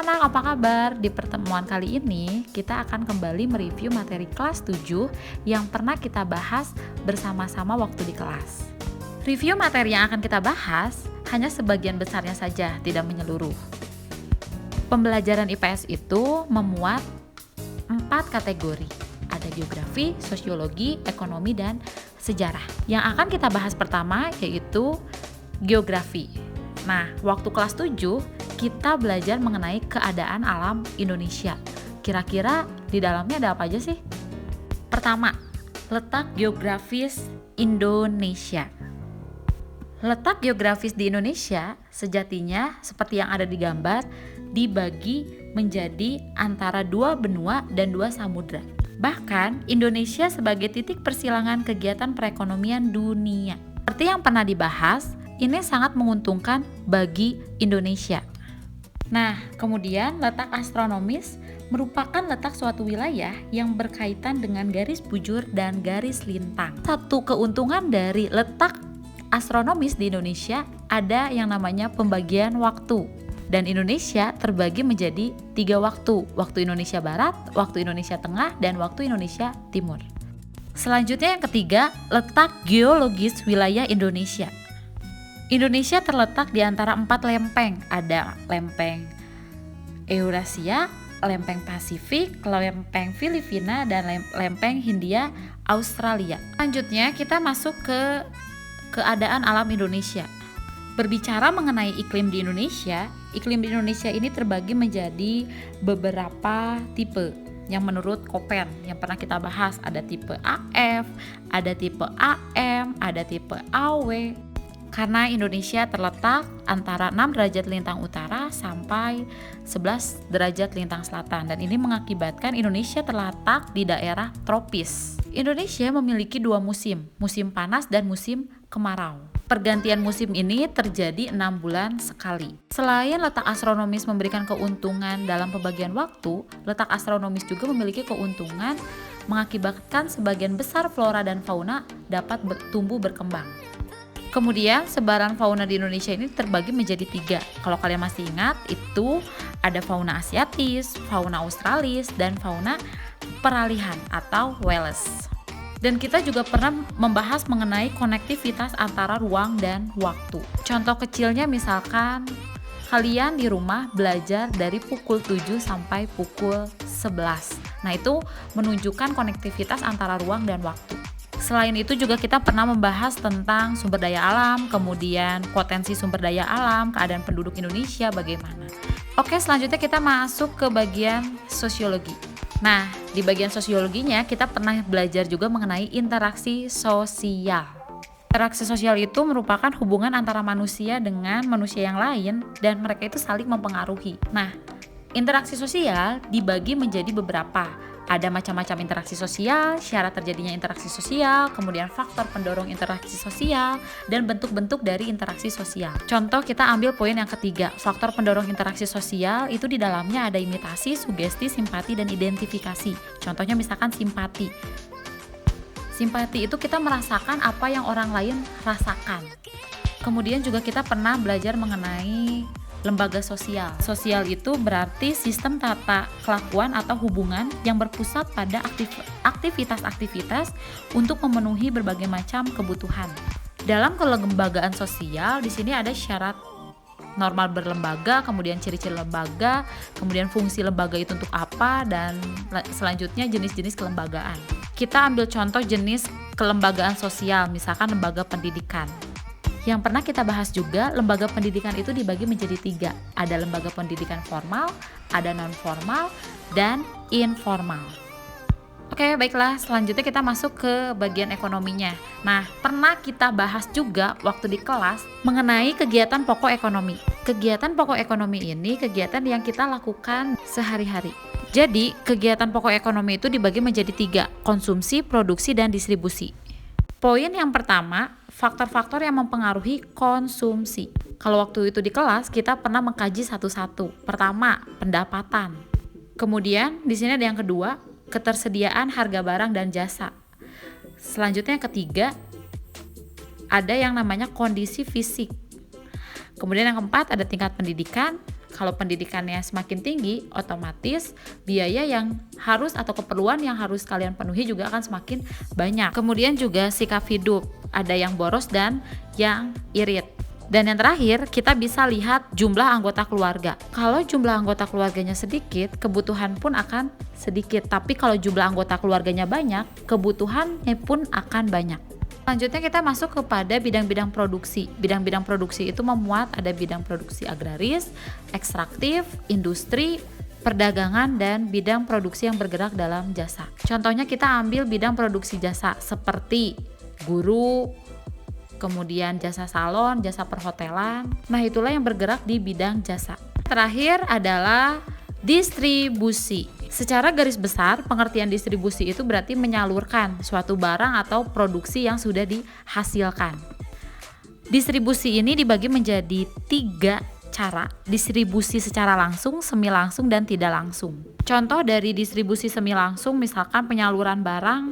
anak-anak, apa kabar? Di pertemuan kali ini, kita akan kembali mereview materi kelas 7 yang pernah kita bahas bersama-sama waktu di kelas. Review materi yang akan kita bahas hanya sebagian besarnya saja, tidak menyeluruh. Pembelajaran IPS itu memuat 4 kategori. Ada geografi, sosiologi, ekonomi, dan sejarah. Yang akan kita bahas pertama yaitu geografi. Nah, waktu kelas 7, kita belajar mengenai keadaan alam Indonesia. Kira-kira di dalamnya ada apa aja sih? Pertama, letak geografis Indonesia. Letak geografis di Indonesia sejatinya seperti yang ada di gambar dibagi menjadi antara 2 benua dan 2 samudra. Bahkan Indonesia sebagai titik persilangan kegiatan perekonomian dunia. Seperti yang pernah dibahas, ini sangat menguntungkan bagi Indonesia. Nah, kemudian letak astronomis merupakan letak suatu wilayah yang berkaitan dengan garis bujur dan garis lintang. Satu keuntungan dari letak astronomis di Indonesia ada yang namanya pembagian waktu. Dan Indonesia terbagi menjadi 3 waktu. Waktu Indonesia Barat, waktu Indonesia Tengah, dan waktu Indonesia Timur. Selanjutnya yang ketiga, letak geologis wilayah Indonesia. Indonesia terletak di antara 4 lempeng. Ada lempeng Eurasia, lempeng Pasifik, lempeng Filipina, dan lempeng Hindia Australia. Selanjutnya kita masuk ke keadaan alam Indonesia. Berbicara mengenai iklim di Indonesia ini terbagi menjadi beberapa tipe yang menurut Koppen yang pernah kita bahas. Ada tipe AF, ada tipe AM, ada tipe AW. Karena Indonesia terletak antara 6 derajat lintang utara sampai 11 derajat lintang selatan, dan ini mengakibatkan Indonesia terletak di daerah tropis. Indonesia memiliki 2 musim, musim panas dan musim kemarau. Pergantian musim ini terjadi 6 bulan sekali. Selain letak astronomis memberikan keuntungan dalam pembagian waktu, letak astronomis juga memiliki keuntungan mengakibatkan sebagian besar flora dan fauna dapat tumbuh berkembang. Kemudian sebaran fauna di Indonesia ini terbagi menjadi 3. Kalau kalian masih ingat, itu ada fauna asiatis, fauna australis, dan fauna peralihan atau Wallace. Dan kita juga pernah membahas mengenai konektivitas antara ruang dan waktu. Contoh kecilnya misalkan kalian di rumah belajar dari pukul 7 sampai pukul 11. Nah, itu menunjukkan konektivitas antara ruang dan waktu. Selain itu juga kita pernah membahas tentang sumber daya alam, kemudian potensi sumber daya alam, keadaan penduduk Indonesia bagaimana. Oke, selanjutnya kita masuk ke bagian sosiologi. Nah, di bagian sosiologinya kita pernah belajar juga mengenai interaksi sosial. Interaksi sosial itu merupakan hubungan antara manusia dengan manusia yang lain dan mereka itu saling mempengaruhi. Nah, interaksi sosial dibagi menjadi beberapa. Ada macam-macam interaksi sosial, syarat terjadinya interaksi sosial, kemudian faktor pendorong interaksi sosial, dan bentuk-bentuk dari interaksi sosial. Contoh kita ambil poin yang ketiga, faktor pendorong interaksi sosial itu di dalamnya ada imitasi, sugesti, simpati, dan identifikasi. Contohnya misalkan simpati. Simpati itu kita merasakan apa yang orang lain rasakan. Kemudian juga kita pernah belajar mengenai lembaga sosial. Sosial itu berarti sistem tata kelakuan atau hubungan yang berpusat pada aktivitas-aktivitas untuk memenuhi berbagai macam kebutuhan. Dalam kelembagaan sosial, di sini ada syarat normal berlembaga, kemudian ciri-ciri lembaga, kemudian fungsi lembaga itu untuk apa, dan selanjutnya jenis-jenis kelembagaan. Kita ambil contoh jenis kelembagaan sosial, misalkan lembaga pendidikan. Yang pernah kita bahas juga, lembaga pendidikan itu dibagi menjadi 3. Ada lembaga pendidikan formal, ada non-formal, dan informal. Oke, baiklah, selanjutnya kita masuk ke bagian ekonominya. Nah, pernah kita bahas juga waktu di kelas mengenai kegiatan pokok ekonomi. Kegiatan pokok ekonomi ini kegiatan yang kita lakukan sehari-hari. Jadi, kegiatan pokok ekonomi itu dibagi menjadi 3, konsumsi, produksi, dan distribusi. Poin yang pertama, faktor-faktor yang mempengaruhi konsumsi. Kalau waktu itu di kelas, kita pernah mengkaji satu-satu. Pertama, pendapatan. Kemudian, di sini ada yang kedua, ketersediaan harga barang dan jasa. Selanjutnya yang ketiga, ada yang namanya kondisi fisik. Kemudian yang keempat ada tingkat pendidikan. Kalau pendidikannya semakin tinggi, otomatis biaya yang harus atau keperluan yang harus kalian penuhi juga akan semakin banyak. Kemudian juga sikap hidup, ada yang boros dan yang irit. Dan yang terakhir, kita bisa lihat jumlah anggota keluarga. Kalau jumlah anggota keluarganya sedikit, kebutuhan pun akan sedikit. Tapi kalau jumlah anggota keluarganya banyak, kebutuhannya pun akan banyak. Selanjutnya kita masuk kepada bidang-bidang produksi. Bidang-bidang produksi itu memuat ada bidang produksi agraris, ekstraktif, industri, perdagangan, dan bidang produksi yang bergerak dalam jasa. Contohnya kita ambil bidang produksi jasa seperti guru, kemudian jasa salon, jasa perhotelan. Nah, itulah yang bergerak di bidang jasa. Terakhir adalah distribusi. Secara garis besar, pengertian distribusi itu berarti menyalurkan suatu barang atau produksi yang sudah dihasilkan. Distribusi ini dibagi menjadi 3 cara. Distribusi secara langsung, semi langsung, dan tidak langsung. Contoh dari distribusi semi langsung misalkan penyaluran barang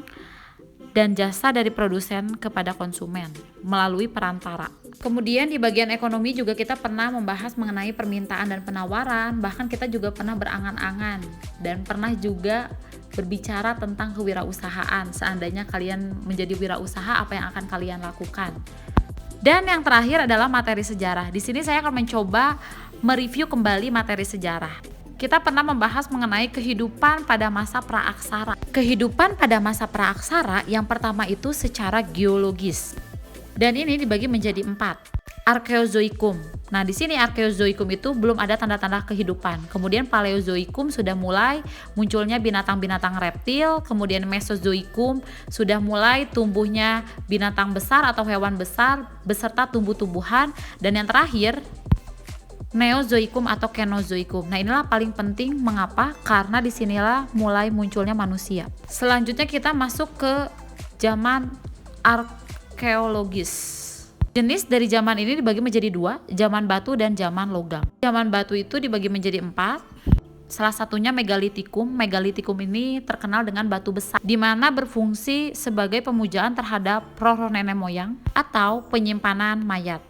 dan jasa dari produsen kepada konsumen melalui perantara. Kemudian di bagian ekonomi juga kita pernah membahas mengenai permintaan dan penawaran, bahkan kita juga pernah berangan-angan dan pernah juga berbicara tentang kewirausahaan. Seandainya kalian menjadi wirausaha, apa yang akan kalian lakukan? Dan yang terakhir adalah materi sejarah. Di sini saya akan mencoba mereview kembali materi sejarah. Kita pernah membahas mengenai kehidupan pada masa praaksara. Kehidupan pada masa praaksara yang pertama itu secara geologis. Dan ini dibagi menjadi 4. Arkeozoikum. Nah, di sini Arkeozoikum itu belum ada tanda-tanda kehidupan. Kemudian Paleozoikum sudah mulai munculnya binatang-binatang reptil. Kemudian Mesozoikum sudah mulai tumbuhnya binatang besar atau hewan besar beserta tumbuh-tumbuhan. Dan yang terakhir Neozoikum atau Kenozoikum. Nah, inilah paling penting. Mengapa? Karena disinilah mulai munculnya manusia. Selanjutnya kita masuk ke zaman arkeologis. Jenis dari zaman ini dibagi menjadi 2, zaman batu dan zaman logam. Zaman batu itu dibagi menjadi 4. Salah satunya megalitikum. Megalitikum ini terkenal dengan batu besar, di mana berfungsi sebagai pemujaan terhadap roh nenek moyang atau penyimpanan mayat.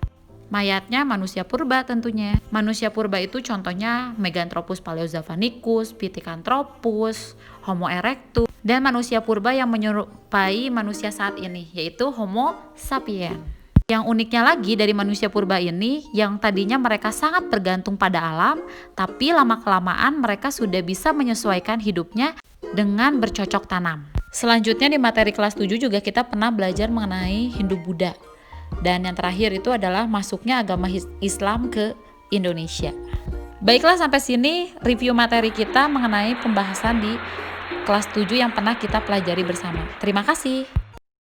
Mayatnya manusia purba tentunya. Manusia purba itu contohnya Meganthropus paleozavanicus, Pithecanthropus, Homo erectus, dan manusia purba yang menyerupai manusia saat ini, yaitu Homo sapiens. Yang uniknya lagi dari manusia purba ini, yang tadinya mereka sangat bergantung pada alam, tapi lama-kelamaan mereka sudah bisa menyesuaikan hidupnya dengan bercocok tanam. Selanjutnya di materi kelas 7 juga kita pernah belajar mengenai Hindu-Buddha. Dan yang terakhir itu adalah masuknya agama Islam ke Indonesia. Baiklah, sampai sini review materi kita mengenai pembahasan di kelas 7 yang pernah kita pelajari bersama. Terima kasih.